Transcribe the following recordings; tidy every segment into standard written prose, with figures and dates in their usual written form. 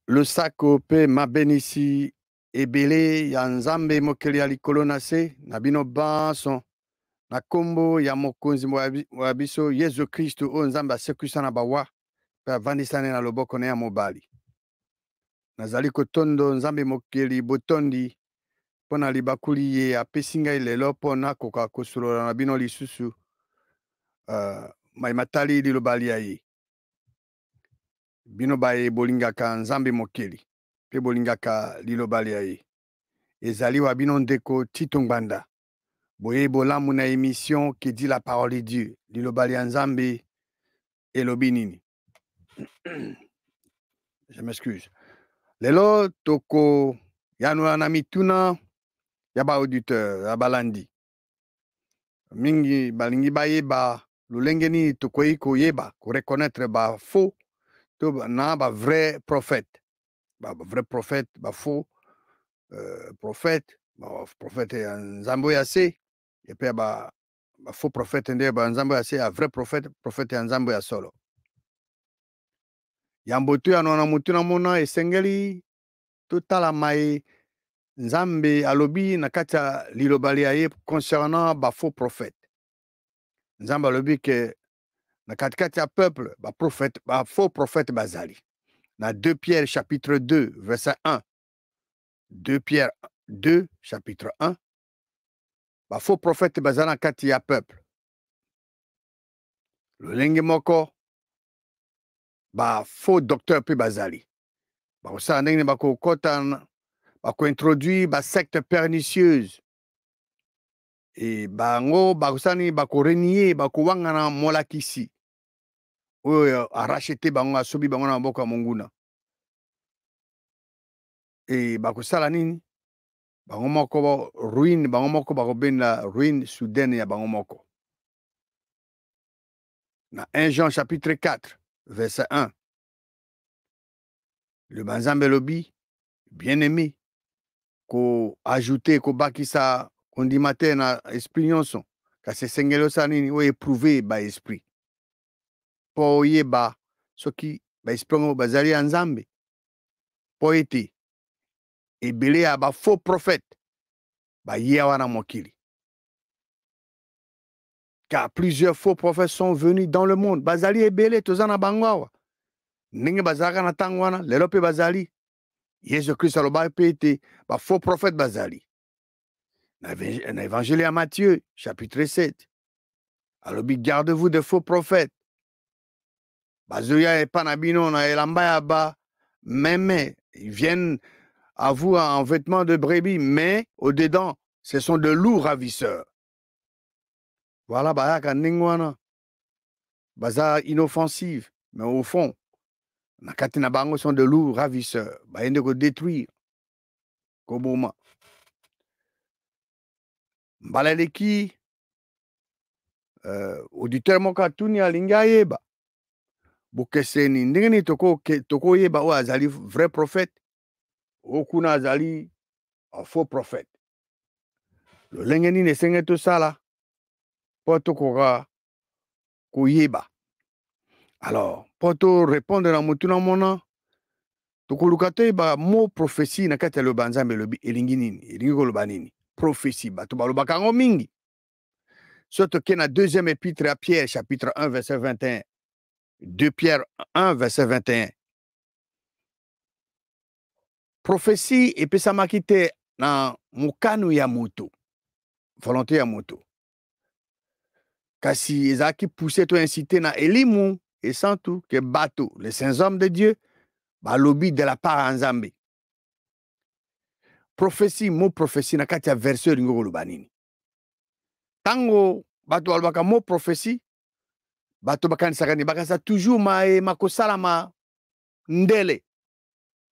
le sako pe mabenisi ebele ya nzambe mokeli ya likolo na se na bino banso na kombo ya mokonzi wa biso Yesu Kristo oyo nzambe asekwisa na bawa pe avandisani na loboko na ya mobali. Nazali kotondo nzambe mokeli botondi mpona libakuli ye apesi ngai lelo mpona koka kosolola na bino lisusu matali liloba ya ye. Bino baye bolingaka nzambe mokeli pe bolingaka liloba ya ye. Ezali wa bino ndeko Tito Ngbanda. Boye bolamu na émission qui dit la parole de Dieu. Liloba ya nzambe elobi nini. Je m'excuse. Lelo toko yanula na mituna ya ba auditeur ya balandi. Mingi balingi bayeba lolenge nini tokoyi koyeba ko reconnaître ba faux to na ba vrai prophète. Ba vrai prophète, ba faux prophète, ba prophète ya nzambo ya se et puis ba faux prophète nde ba nzambo ya se, ya vrai prophète, prophète ya nzambo ya solo. Yambotu ya nona mutu na mona esengeli totala mai nzambe alobi na kati ya lilobali ya ye concernant ba faux prophète. Nzambe alobi ke na kati ya peuple ba prophète, ba faux prophète bazali. Na 2 Pierre chapitre 2 verset 1. 2 Pierre 2 chapitre 1. Ba faux prophète bazali na kati ya peuple. Lolenge moko ba faux docteur pe bazali. Ba osala ndenge bako kota bako introduire ba secte pernicieuse. Et bango bakosani bako renier bako wangana molakisi. Oyo arachete bango asobi bango na mboka monguna. Et bakosala nini? Bango moko ruine, bango moko bako benda ruine soudaine ya bango moko. Na 1 Jean chapitre 4 verset 1. Le banzambe lobi bien-aimé ko ajouter ko bakisa kondimate na esprit nyonso kasi sengelo sa nini o éprouver ba esprit po yeba soki ba esprit ngo bazali ya nzambe po ete ebele ya ba faux prophète ba ye wana mokili. Car plusieurs faux prophètes sont venus dans le monde. Bazali ebele tozana bango ndenge bazalaka na tango wana lelo pe bazali. Yesu Christ aloba pe ete ba faux prophète bazali. Na évangile ya Matthieu chapitre 7. Alobi gardez-vous de faux prophètes. Bazoya epa na bino na elamba ya ba même ils viennent à vous en vêtements de brebis, mais au-dedans, ce sont de loups ravisseurs. Voilà, bayaka ningwana. Baza inoffensive, mais au fond, nakati na bango sont de loups ravisseurs. Bayende ko détruire. Koboma. Mbalaleki auditeur moka tuni alinga yeba. Bukeseni ndenge toko yeba o azali vrai prophète. Okuna azali un faux prophète. Le lengeni ne senge to sala. Poto koka koyeba. Alors, poto répondre na mutu na mona. Tokoluka te ba mo prophétie na kati ya lo banzambe lobi elingi nini? Elingi koloba nini? Prophétie. Bato balobaka ngo mingi. Soto ke na deuxième épître à Pierre chapitre 1 verset 21. 2 Pierre 1 verset 21. Prophétie epesamaki te na mokano ya moto. Volonté ya moto. Kasi ezaki poussé to incité na elimu et sans tout que bato, les saints hommes de Dieu, balobi de la part en Nzambe. Prophétie, mot prophétie na kati ya verset ringo koloba nini. Tango bato balobaka mot prophétie, bato bakanisaka ni bakasa toujours makosala ndele.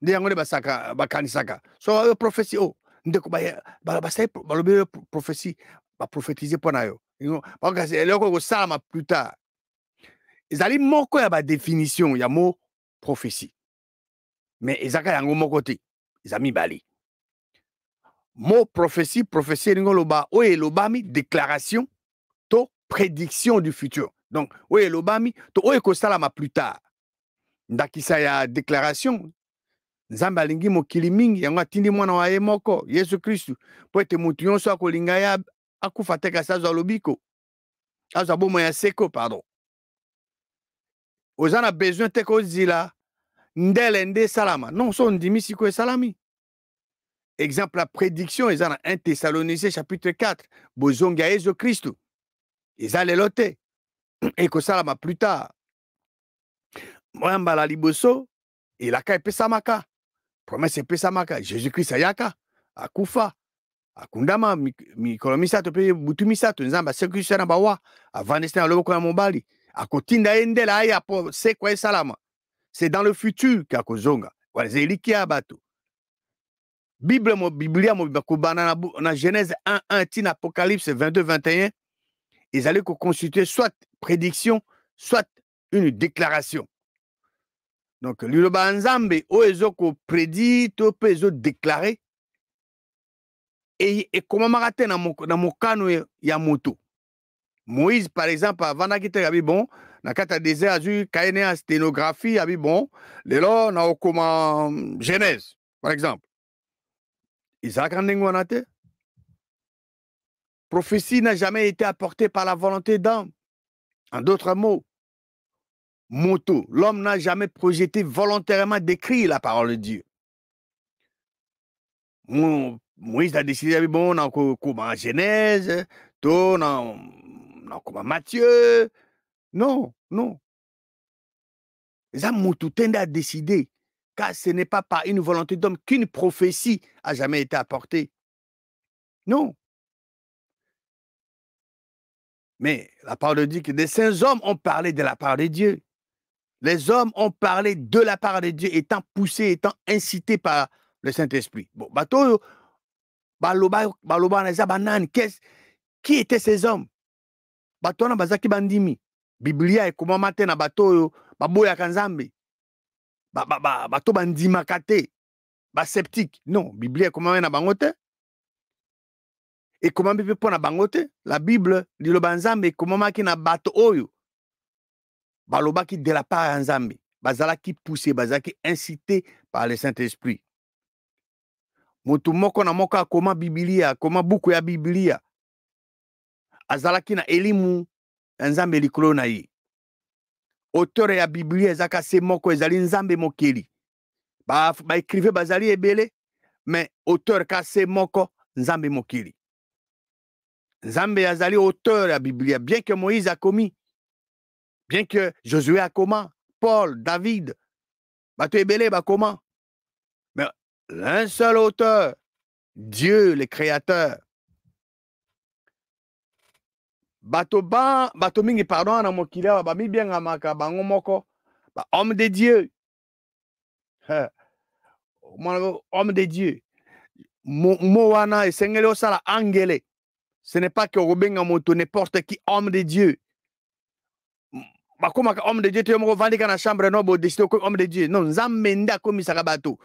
Nde yango basaka bakanisaka. So prophétie ndeko basai balobi prophétie ba prophétiser pona yo. Bakasi eloko kosala plus tard. Ezali moko ya ba définition ya mot prophétie. Mais ezaka yango moko te. Ezami bali. Mot prophétie, prophétie ringo loba oye lobami déclaration to prédiction du futur. Donc oye lobami to oye kosala plus tard. Ndakisa ya déclaration nzambe alingi mokili mingi yango atindi mwana wa ye moko Yesu Kristu po ete mutu nyonso akolinga ye akufa te kasi azwa lobiko azwa bomoi ya seko pardon oza na besoin te kozila ndele nde salama non so ndimi siko esalami exemple la prédiction eza na 1 Thessaloniciens chapitre 4 bozongi ya Yesu Kristu eza lelo te ekosalama plus tard moya mbala liboso elaka epesamaka promesse epesamaka Jésus-Christ ayaka akufa akundama mikolo misato mpe butu misato nzambe asekisa na bawa avandisi na loboko ya mobali akotinda ye ndele aya po sekwa esalama c'est dans le futur kakozonga wala zeliki ya bato Biblia mobimba kobana na Genèse 1:1 tina Apocalypse 22:21 ezali koconstituer soit prédiction soit une déclaration. Donc liloba nzambe oyo ezokoprédire to mpe ezodéclare ekomamaka te na mokano ya moto. Moïse par exemple avandaki te abi bon na kati ya désert azwi kaye ya sténographie abi bon lelo naokoma Genèse par exemple ezalaka ndenge wana te. Prophétie n'a jamais été apportée par la volonté d'homme. En d'autres mots, moto, l'homme n'a jamais projeté volontairement d'écrire la parole de Dieu. Moïse a décidé, bon, on a Genèse, on a Matthieu. Non, non. Ça, moto tende à décider, car ce n'est pas par une volonté d'homme qu'une prophétie a jamais été apportée. Non. Mais la parole de Dieu que des saints hommes ont parlé de la part de Dieu. Les hommes ont parlé de la part de Dieu, étant poussés, étant incités par le Saint-Esprit. Bon, qui étaient ces hommes? Batona bazaki bandimi. Biblia ekoma mate na bato baboya kanzambe. Bato bandima kate. Ba sceptique. Non, Biblia ekoma na bangote. Et comment bible pona bangote? La Bible liloba nzambe ekoma maki na bato oyo. Balobaki de la part ya nzambe. Bazalaki poussé, bazalaki incité par le Saint-Esprit. Mutu moko na moko akoma Biblia, akoma buku ya Biblia. Azalaki na elimu nzambe likolo na ye. Auteur ya Biblia ezaka se moko ezali nzambe mokeli. Ba écrivain bazali ebele, mais auteur ka se moko nzambe mokeli. Nzambe azali auteur ya Biblia, bien que Moïse a commis, bien que Josué a commis, Paul, David, bato ebele ba comment? Mais l'un seul auteur, Dieu le créateur. Bato mingi pardon na mokili ba mi bien amaka bango moko ba homme de Dieu. Homme de Dieu. Mo wana esengeli osala angele. Ce n'est pas que Robenga moto n'importe qui homme de Dieu. Bakoma homme de Dieu te moko vandika na chambre no bo décider ko homme de Dieu. Non, nzambe nda komisaka bato.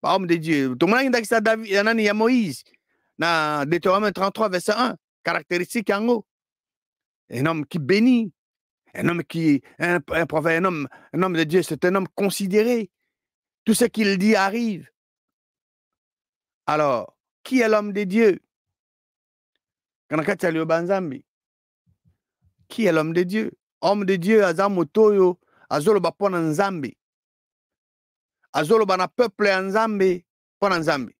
Ba homme de Dieu. To mona ndaki sa David yanani ya Moïse na Deutéronome 33 verset 1, caractéristique yango. Un homme qui bénit, un homme qui un prophète, un homme de Dieu, c'est un homme considéré. Tout ce qu'il dit arrive. Alors, qui est l'homme de Dieu? Qui est l'homme de Dieu? Homme de Dieu, azamotoyo, azoloba pona nzambe. Azoloba na peuple ya nzambe, pona nzambe.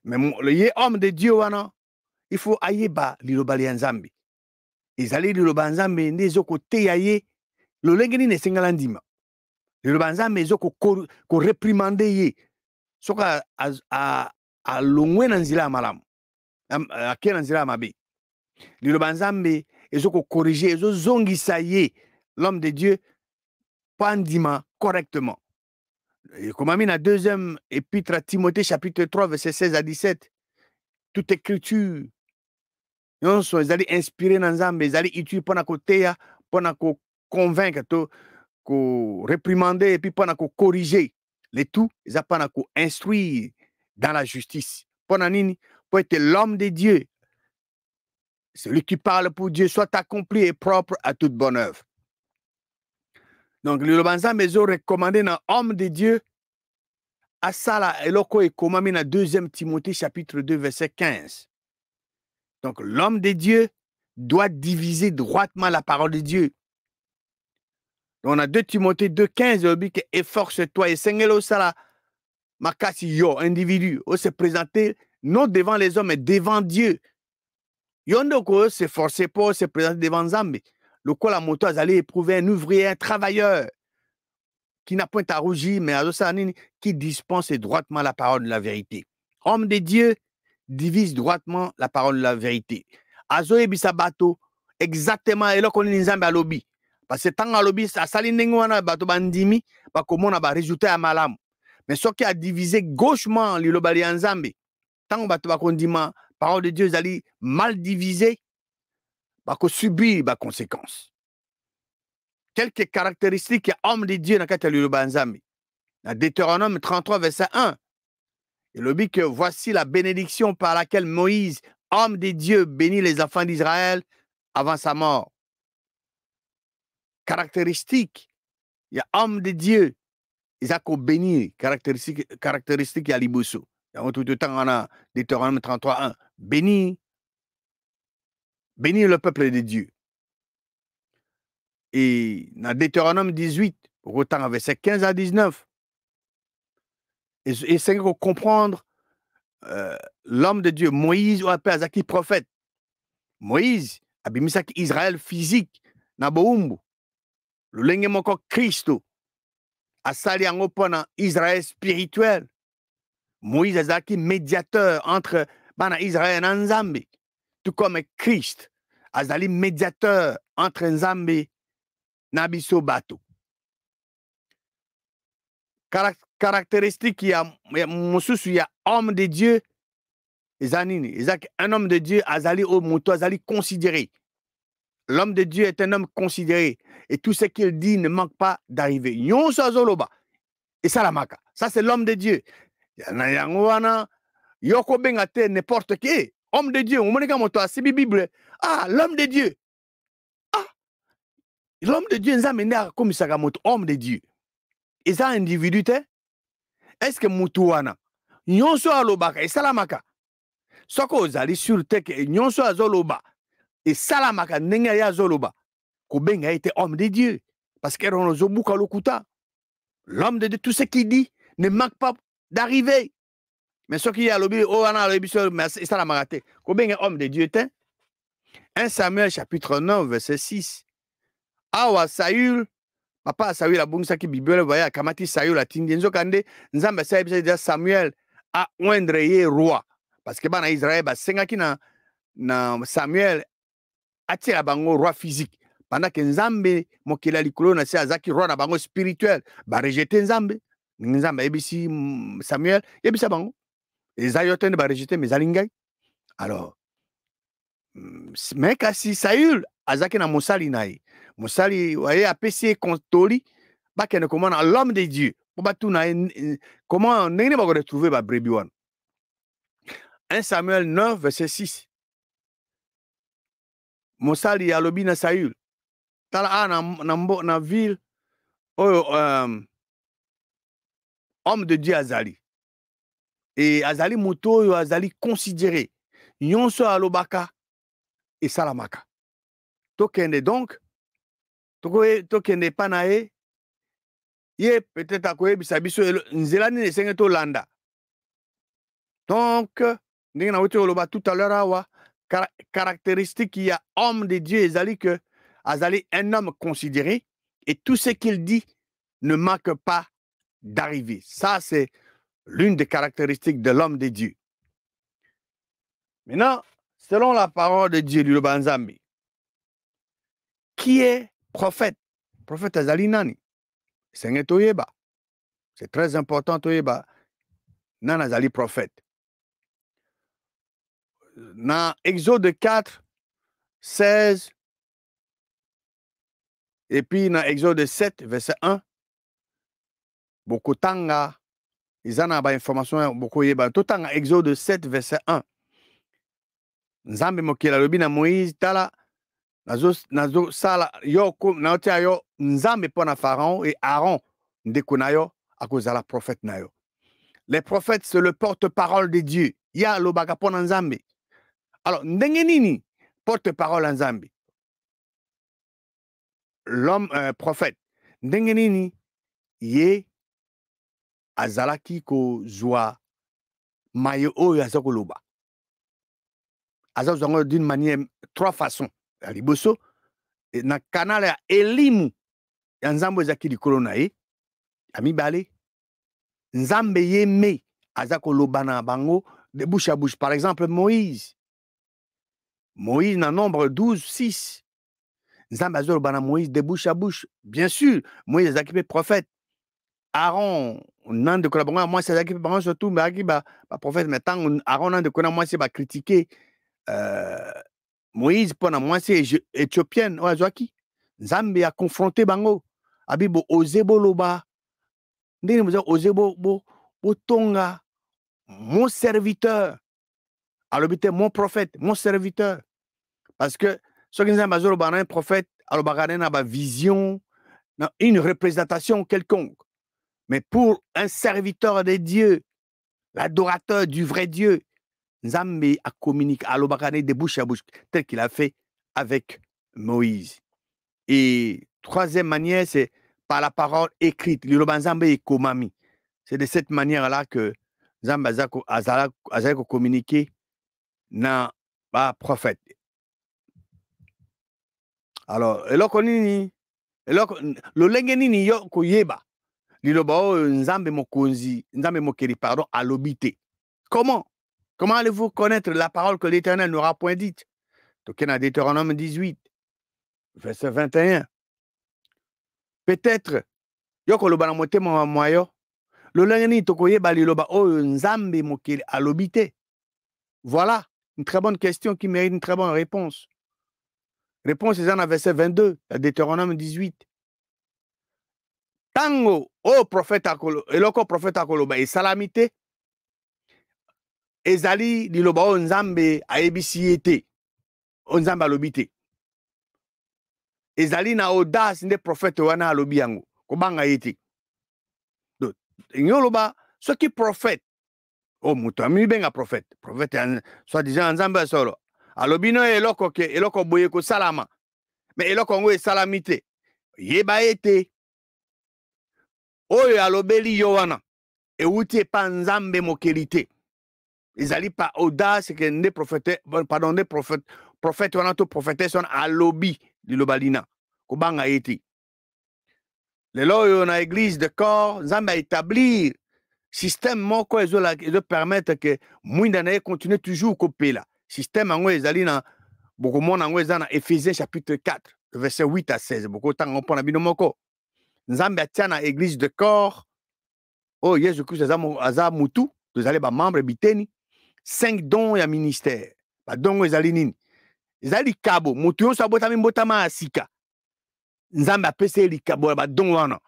Mais le homme de Dieu wana, il faut ayeba liloba ya nzambe. Ezali liloba nzambe nde ezoko teya ye lolenge nini esengala ndima. Liloba nzambe ezoko ko réprimander ye. Soka a longwe na nzila ya malamu. Ake na nzila ya mabe. Liloba nzambe ezoko corriger, ezozongisa ye l'homme de Dieu pandima correctement. Comme a mis dans 2e épître à Timothée chapitre 3 verset 16 à 17. Toute écriture non so ezali inspiré na nzambe ezali utile pona koteya pona ko convaincre to ko réprimander et puis pona ko corriger le tout eza pona ko instruire dans la justice. Pona nini pour être l'homme de Dieu. Celui qui parle pour Dieu soit accompli et propre à toute bonne œuvre. Donc le Banza Mezo recommandé dans homme de Dieu asala eloko ekomami na 2e Timothée chapitre 2 verset 15. Donc l'homme de Dieu doit diviser droitement la parole de Dieu. Donc on a 2 Timothée 2,15, il dit que efforce-toi et sengelo sala makasi yo, individu, on se présenter non devant les hommes, mais devant Dieu. Yondoko s'efforcer pour se présenter devant Zambé. Le quoi la moto a allé éprouver un ouvrier, un travailleur qui n'a point à rougir, mais qui dispense droitement la parole de la vérité. Homme de Dieu divise droitement la parole de la vérité. Azoe bisabato exactement et là qu'on est Nzambe à lobby. Parce que tant à lobby ça sali nengwana bato bandimi ba komona ba résultat à malam. Mais ce qui a divisé gauchement le lobali Nzambe. Tant bato ba kondima parole de Dieu zali mal divisé ba ko subir ba conséquences. Quelques caractéristiques homme de Dieu dans le lobali Nzambe. Dans Deutéronome 33 verset 1. Il dit que voici la bénédiction par laquelle Moïse, homme de Dieu, bénit les enfants d'Israël avant sa mort. Caractéristique, il y a homme de Dieu, ils ont béni, caractéristique, il y a l'ibousso. Il y a tout le temps, on a Deutéronome 33, 1. Béni le peuple de Dieu. Et dans Deutéronome 18, autant verset 15 à 19, et c'est pour comprendre l'homme de Dieu, Moïse, ou appelé Azaki prophète. Moïse, abimisaki Israël physique, naboumbu. Le lenge moko Christo, asali yango pona Israël spirituel. Moïse azaki médiateur entre bana Israël et Nzambe. Tout comme Christ, azali médiateur entre Nzambe nabiso bato. Caractéristique, il y a homme de Dieu, un homme de Dieu, azali o moto, azali considéré. L'homme de Dieu est un homme considéré. Et tout ce qu'il dit ne manque pas d'arriver. Et ça, la maka. Ça, c'est l'homme de Dieu. Yoko bengate n'importe qui. Homme de Dieu. C'est la Bible. Ah, l'homme de Dieu. Ah, l'homme de Dieu, comme ça, homme de Dieu. Et ça, individu, est-ce que Moutouana, nyonso alobaka, et salamaka. Soko ozali sur tek, nyonso azoloba, et salamaka, nenga ya zoloba, kobenga était homme de Dieu. Parce que l'homme de Dieu, tout ce qu'il dit ne manque pas d'arriver. Mais ce qui y a lobby, oh, on a lobby, mais c'est salamaka, kobenga homme de Dieu, 1 Samuel chapitre 9, verset 6. Awa Saül, papa Saül a bungsa ki Bible voya kamati Saül a tindi nzokande nzamba sa ebisa Samuel a oindre ye roi parce que bana Israël ba senga ki na Samuel atira bango roi physique pendant que nzambe mokela likolo na se azaki roi na bango spirituel ba rejeter nzambe ebisi Samuel ebisa bango ezayotene ba rejeter mais alingai. Alors mais kasi Saül azaki na mosali naye Moussali, voyez, a PC Contoli, comment l'homme de Dieu. Comment n'est-ce pas retrouver ma brebis 1 Samuel 9, verset 6. Moussali a lobi na Saül. Tala na ville, homme de Dieu Azali. Et Azali Mouto, Azali considéré. Nyonso alobaka et salamaka. Tokende donc. Tokende panae ye peut-être akoye bisabiso nzelani nesenge to landa. Donc ndenge na wote oloba tout à l'heure awa caractéristique il y a homme de Dieu ezali que azali un homme considéré et tout ce qu'il dit ne manque pas d'arriver. Ça c'est l'une des caractéristiques de l'homme de Dieu. Maintenant, selon la parole de Dieu du Nzambe, qui est prophète? Prophète azali nani? C'est toyeba. C'est très important toyeba. Nana azali prophète. Dans Exode 4, 16, et puis dans Exode 7, verset 1, beaucoup tanga, ils en ont information beaucoup yeba. Tout tanga Exode 7, verset 1. Nzambe mokela lobi na Moïse tala nazo sala yo na otia yo nzambe pona Pharaon et Aaron ndeko na yo akozala prophète na yo. Les prophètes, c'est le porte-parole de Dieu. Ya lobaka pona nzambe. Alors, ndenge nini porte-parole en Nzambe? L'homme prophète. Ndenge nini ye azalaki kozwa maye oyo aza koloba. Aza kozwa d'une manière, 3 façons. Ya liboso, na canal ya elimu ya nzambe ezaki likolo na ye. Ya mibale, nzambe ye me aza koloba na bango de bouche à bouche. Par exemple, Moïse. Moïse, dans Nombre 12, 6. Nzambe aza koloba na Moïse de bouche à bouche. Bien sûr, Moïse azalaki pe prophète. Aaron, nan de kona moi c'est azalaki pe bango surtout bazalaki ba prophète. Mais tant Aaron nan de kona moi c'est ba critiquer Moïse mpona mwasi éthiopienne oyo azwaki. Nzambe a confronté bango. Abi bo oze boloba. Ndenge boza oze botonga mon serviteur. Alobi te mon prophète, mon serviteur. Parce que soki nzambe azoloba na un prophète, alobaka na ba vision, une représentation quelconque. Mais pour un serviteur de Dieu, l'adorateur du vrai Dieu, nzambe a communiqué, alobaka na de bouche à bouche, tel qu'il a fait avec Moïse. Et troisième manière, c'est par la parole écrite. Liloba nzambe ekomami. C'est de cette manière-là que nzambe azalaki communiquer na ba prophète. Alors, eloko nini, eloko lolenge nini yo koyeba liloba oyo nzambe mokonzi, nzambe mokeli pardon, alobi te. Comment allez-vous connaître la parole que l'Éternel n'aura point dite? Toke na Deutéronome 18, verset 21. Peut-être yo koloba na motema mwa yo lolenge nini tokoyeba liloba oyo nzambe mokeli alobi te? Voilà une très bonne question qui mérite une très bonne réponse. Réponse est dans le verset 22, la Deutéronome 18. Tango, oh prophète akolo, eloko prophète akoloba et salamité, ezali liloba o nzambe ayebisi ete, o nzambe alobi te. Ezali na audace nde prophète wana alobi yango, kobanga ete. Donc, ngoloba, ce qui prophète, oh muto ami benga prophète, prophète soit disant nzambe solo. Alobi no eloko boye ko salama. Mais eloko ngo esalamité. Yeba ete. Oyo alobeli yo wana euti epa nzambe mokeli te. Ezali pa audace ke nde prophète, pardon, nde prophète wana to prophétesse wana alobi liloba lina kobanga ete. Lelo oyo na église de corps nzambe a établir système moko ezo permettre que mwinda na ye continue toujours kopela. Système yango ezali na bokomona yango eza na Éphésiens chapitre 4 verset 8 à 16. Boko tanga mpona bino moko. Nzambe atia na église de corps oh Jésus Christ aza mutu tozali ba membre biteni 5 dons ya ministère. Ba dongo ezali nini? Ezali kabo mutu yo sabotami mbotama asika. Nzambe apesi likabo ba dongo wana.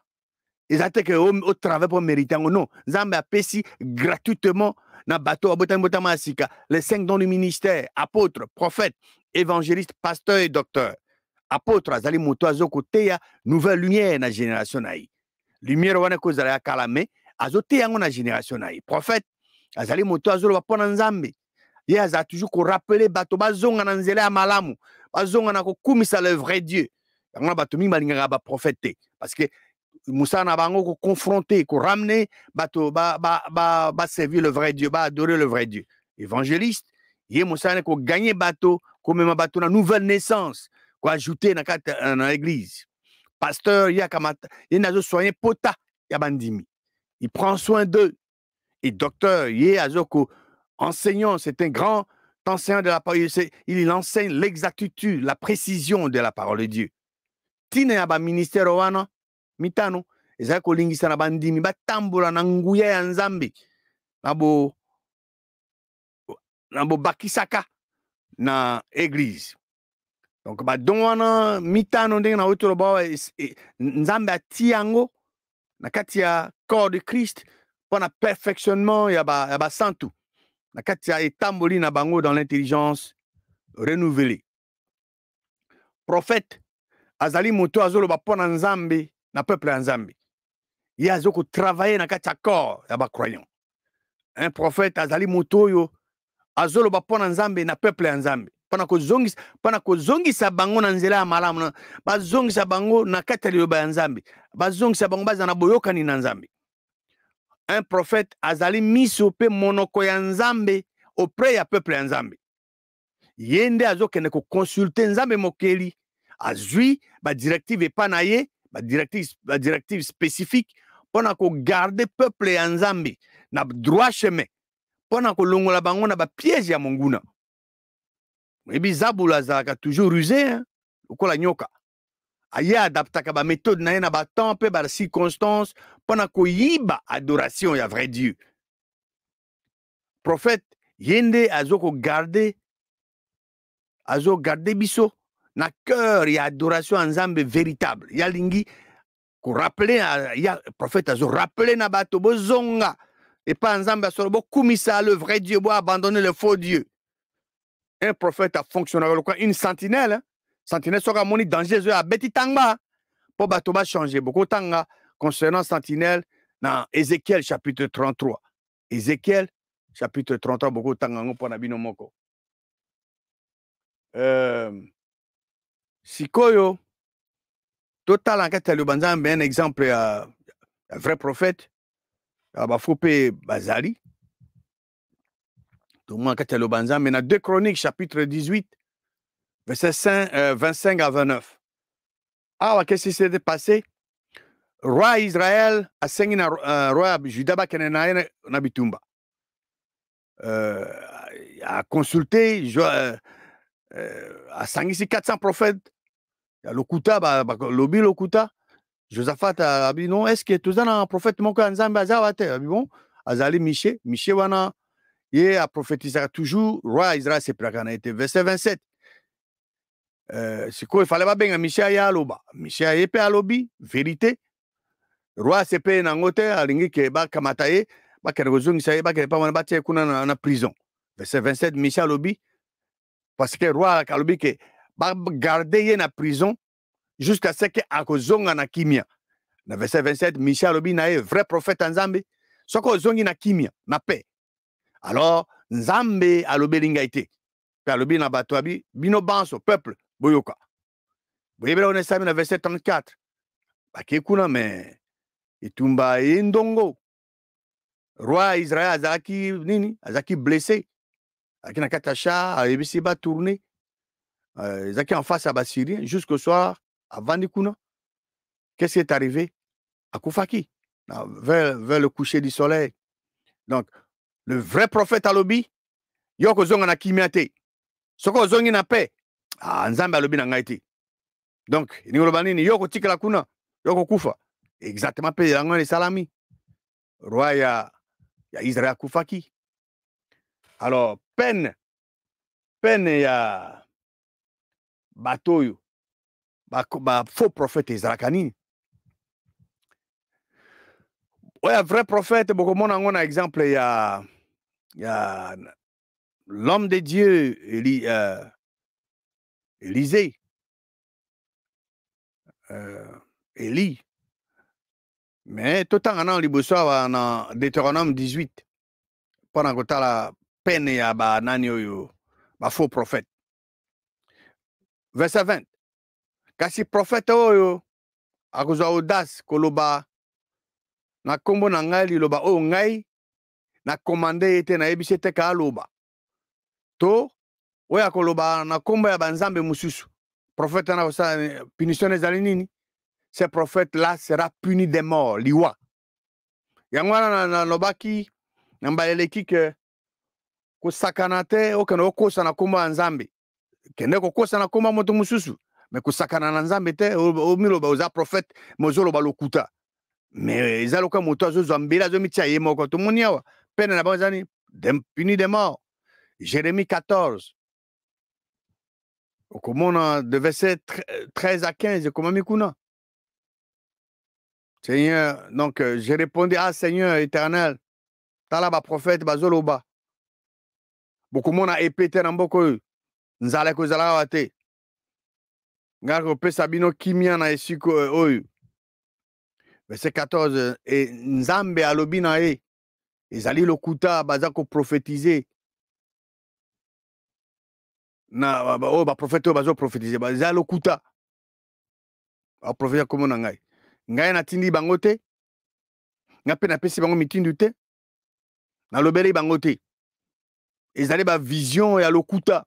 Ezate que au travail pour mériter non. Nzambe apesi gratuitement na bateau abotami mbotama asika les 5 dons du ministère: apôtre, prophète, évangéliste, pasteur et docteur. Apôtre azali moto azokoteya nouvelle lumière na génération na ye. Lumière wana kozala ya kala me azoteya yango na génération na ye. Prophète azali moto azoloba pona nzambe. Ye aza toujours ko rappeler bato bazonga na nzela ya malamu, bazonga na kokumisa le vrai Dieu. Yango bato mingi balingaka ba prophète parce que Moussa na bango ko confronter, ko ramener bato ba servir le vrai Dieu, ba adorer le vrai Dieu. Évangéliste, ye Moussa na ko gagner bato, ko mema bato na nouvelle naissance. Quoi ajouter dans l'église. Pasteur, il y a kamata, il y a soigné pota, ya bandimi. Il prend soin d'eux. Et docteur, il y a enseignant, c'est un grand enseignant de la parole. Il enseigne l'exactitude, la précision de la parole de Dieu. Tine ya ba ministère wana mitano, ezali kolingisa na bandimi batambola na nguya ya Nzambe. Nabo bakisaka na église. Donc ba don wana mitano ndenge na otolo ba nzambe ati yango na kati ya corps de Christ pour na perfectionnement ya ba santu na kati ya etamboli na bango dans l'intelligence renouvelée. Prophète azali moto azoloba pona nzambe na peuple ya nzambe. Ye azoko travailler na kati ya corps ya ba croyant. un prophète azali motoyo azoloba pona nzambe na peuple ya nzambe pona kozongisa bango na nzela ya malamu bazongisa bango na kati ya liloba ya nzambe bazongisa bango baza na boyokani na nzambe. Un prophète azali miso pe monoko ya nzambe auprès ya peuple ya nzambe ye nde azokende koconsulte nzambe mokeli azwi badirective epa na ye badirective spécifique mpona kogarde peuple ya nzambe na droit chemin mpona kolongola bango na bapiège ya monguna. Oyebi Zabula azalaka toujours rusé lokola nyoka aye adaptaka baméthode na ye na batemps mpe bacirconstance mpona koyiba adoration ya vrai Dieu. Prophète ye nde azogarde biso na cœur ya adoration ya nzambe véritable yalingi korapele ya prophète azorapele na bato bozonga epa nzambe asolo bokumisa le vrai Dieu bo abandonner le faux Dieu. Un prophète a fonctionné comme une sentinelle. Sentinelle soka moni danger zo abeti tanga po bato ba changer beaucoup tanga concernant sentinelle dans Ézéchiel chapitre 33. Ézéchiel chapitre 33 beaucoup tanga ngo na bino moko. Sikoyo total en kati ya banzambe un exemple ya vrai prophète bafope bazali. Tout le monde kati ya banzambe na 2 Chroniques chapitre 18 verset 25 à 29. Ah, qu'est-ce qui s'est passé? Roi Israël a sengi na roi Juda ba kene na bitumba. A consulté a sangisi 400 prophètes. Lokuta lobi lokuta. Josaphat a dit non, est-ce que tous un prophète moko nzambe azawate? Bon, azali Miché wana ye a prophétisé toujours roi Israël se plakana été verset 27. C'est quoi il fallait pas bien Michel ya aloba Michel yepe alobi vérité roi sepe nangote alingi ke ba kamata ye ba kene kozongisa ye ba kene pa wana batie kuna na prison verset 27 Michel alobi parce que roi alobi ke ba garder ye na prison jusqu'à ce que akozonga na kimia na verset 27 Michel alobi na ye vrai prophète nzambe soko zongi na kimia na paix alors nzambe alobi lingaite pe alobi na bato abi bino banso peuple boyoka. Boyebela on est na verset 34. Bakekuna me itumba indongo. Roi Israël azaki nini? Azaki blessé. Azaki na katasha, ayebisi ba tourner. Azaki en face à Bassyrien jusqu'au soir avant dikuna. Qu'est-ce qui est arrivé? Akufaki. Vers le coucher du soleil. Donc le vrai prophète alobi yoko zonga na kimiate. Soko zongi na paix. Ah, nzambe alobi na ngai te. Donc, ningoloba nini yoko tikala kuna, yoko kufa. Exactement pe yango les salami. Roi ya Israël kufaki. Alors, peine ya batoyo ba faux prophète Israël. Ouais, vrai prophète beaucoup mon on a exemple ya l'homme de Dieu Élisée. Élie. Mais tout en allant liboso en Deutéronome 18 pendant que la peine ya ba nani oyo ba faux prophète. Verset 20. Kasi prophète oyo akozwa audace koloba na kombo na ngai liloba oyo ngai na commandé ete na yebisi ete ka aloba to oyo akoloba na kombo ya banzambe mususu prophète na kosa punition ezali nini? Ce prophète là sera puni de mort liwa yango wana na lobaki na mbaleleki ke kosakana te okende okosa na kombo ya nzambe kende kokosa na kombo moto mususu mais kosakana na nzambe te omiloba oza prophète mozoloba lokuta mais ezaloka moto azozwa mbeli azomitia ye moko tomoni awa pene na bango ezani puni de mort. Jérémie 14 okomona de verset 13 à 15 ekomami kuna. Seigneur, donc j'ai répondu ah Seigneur éternel tala ba prophète bazoloba bokomona épée te na mboko oyo nzala ekozala awa te ngai kopesa bino kimia na esika oyo. Verset 14 et nzambe alobi na ye ezali lokuta baza ko prophétiser na ba prophète bazo prophétiser baza lokuta ba prophète comme na ngai natindi bango te nga pe na pesi bango mitindu te na lobeli bango te ezali ba vision ya lokuta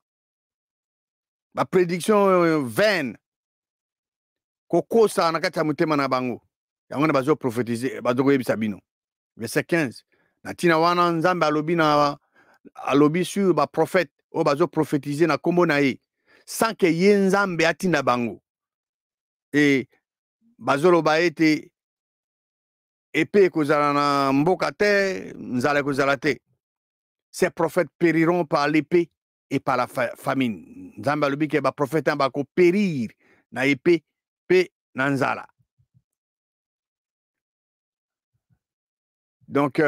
ba prédiction vaine kokosa na kati ya motema na bango yango na bazo prophétiser bazo koyebisa bino. Verset 15 na tina wana nzambe alobi sur ba prophète o bazo prophétiser na kombo na ye sans que ye nzambe atinda bango et bazoloba ete épée kozala na mboka te nzala kozala te. Ces prophètes périront par l'épée et par la famine. Nzambe alobi ke ba prophète bako périr na épée pe na nzala. Donc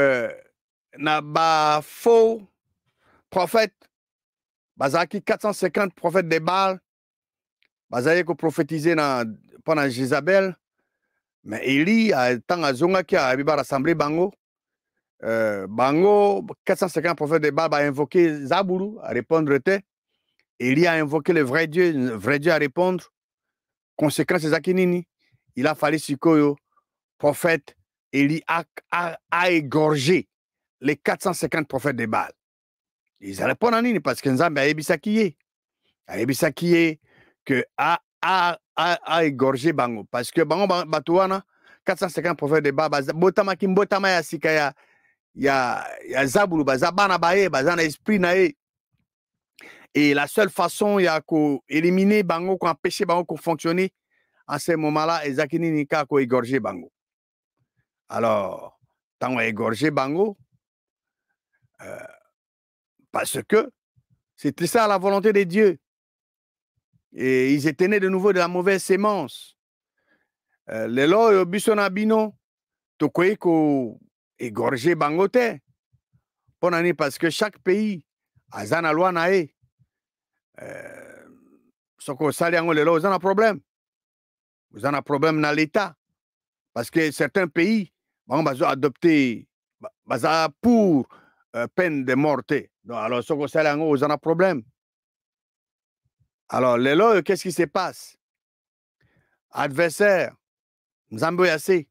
na ba faux prophètes bazaki 450 prophètes de Baal bazali ko prophétiser na pendant Jézabel. Mais Élie a tant azonga ki a biba rassembler bango bango 450 prophètes de Baal a invoqué Zaburu à répondre te. Élie a invoqué le vrai Dieu à répondre. Conséquence zakinini, il a fallu sikoyo prophète Élie a égorgé les 450 prophètes de Baal. Ils répondent à nini parce que Nzambe a yebisa kiye que a égorgé bango parce que bango batuana 450 prophètes de Baal botama ya sika ya Zabulu baza bana baye baza na esprit na ye. Et la seule façon ya ko éliminer bango ko empêcher bango ko fonctionner en ce moment-là ezakini nika ko égorger bango. Alors tant égorger bango parce que c'était ça la volonté de Dieu. Et ils étaient nés de nouveau de la mauvaise sémence. Lelo bisona bino tokoyi ko égorger bango te. Ponani parce que chaque pays a zana loi na e. Soko sali yango lelo vous avez un problème. Vous avez un problème dans l'État. Parce que certains pays vont adopter pour peine de mort. Donc, alors, soko sali yango vous avez un problème. Alors, lelo, qu'est-ce qui se passe? Adversaire, Nzambe yase.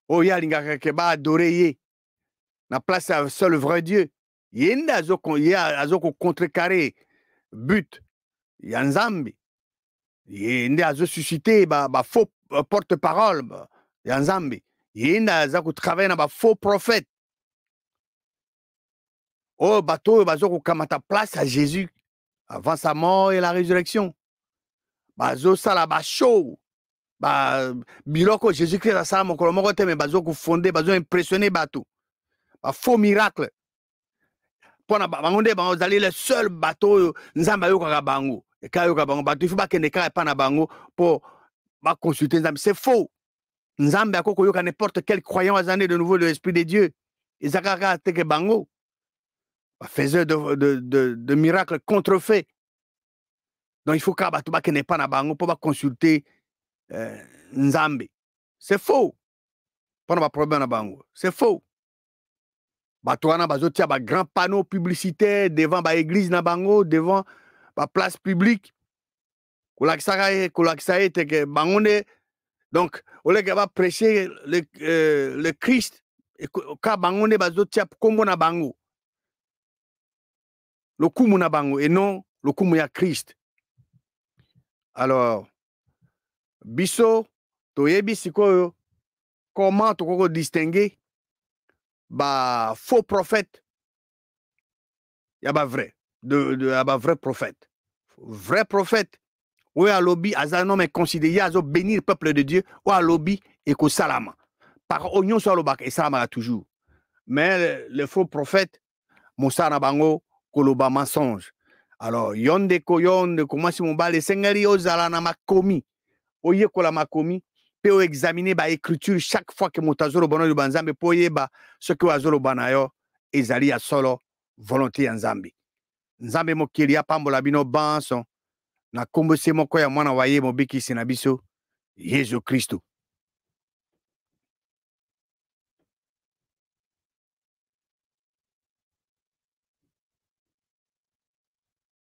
Oya lingaka ke ba adorer ye. Na place à seul vrai Dieu. Yende azoko contrecarrer but. Ya Nzambe. Yende azo susciter ba faux porte-parole. Ya Nzambe. Yende azako travailler na ba faux prophète. Oh, bateau bazoko kamata place à Jésus avant sa mort et la résurrection. Bazo sala ba show. Ba biloko Jésus-Christ a sala mokolo moko te mais bazoko fonder, bazo impressionner bateau. Ba faux miracle. Pona bangonde bazali le seul bateau Nzambe ayokaka bango. Et quand yoka bango bateau il faut ba kende ka pa na bango pour ba consulter Nzambe. C'est faux. Nzambe akoko yoka n'importe quel croyant azane de nouveau de l'esprit de Dieu. Ezakaka teke bango. Faiseur de miracles contrefaits. Donc il faut que bateau ba kende pa na bango pour ba consulter Nzambe. C'est faux. Pona ba problème na bango. C'est faux. Batouana bazotia ba grand panneau publicitaire devant ba église na bango, devant ba place publique. Kolaksaye teke bangonde. Donc au lieu que va prêcher le Christ et ka bangonde bazotia kombo na bango. Le kumu na bango et non le kumu ya Christ. Alors biso toyebi sikoyo comment tokoko distinguer ba faux prophète ya ba vrai ba vrai prophète. Vrai prophète ou à lobby azano mais considéré azo bénir le peuple de Dieu ou à lobby et ko salama par oignon sur le bac et salama toujours. Mais le faux prophète mosana bango koloba mensonge. Alors yonde comment si mon bal les sengari ozala na makomi oye kola makomi pe o examiner ba écriture chaque fois que motazolo bono banzambe po yeba ce que azolo banayo ezali ya solo volonté ya Nzambe. Nzambe mokili ya pambola bino banso na kombo se moko ya mwana wa ye mobiki sina biso Yesu Kristo.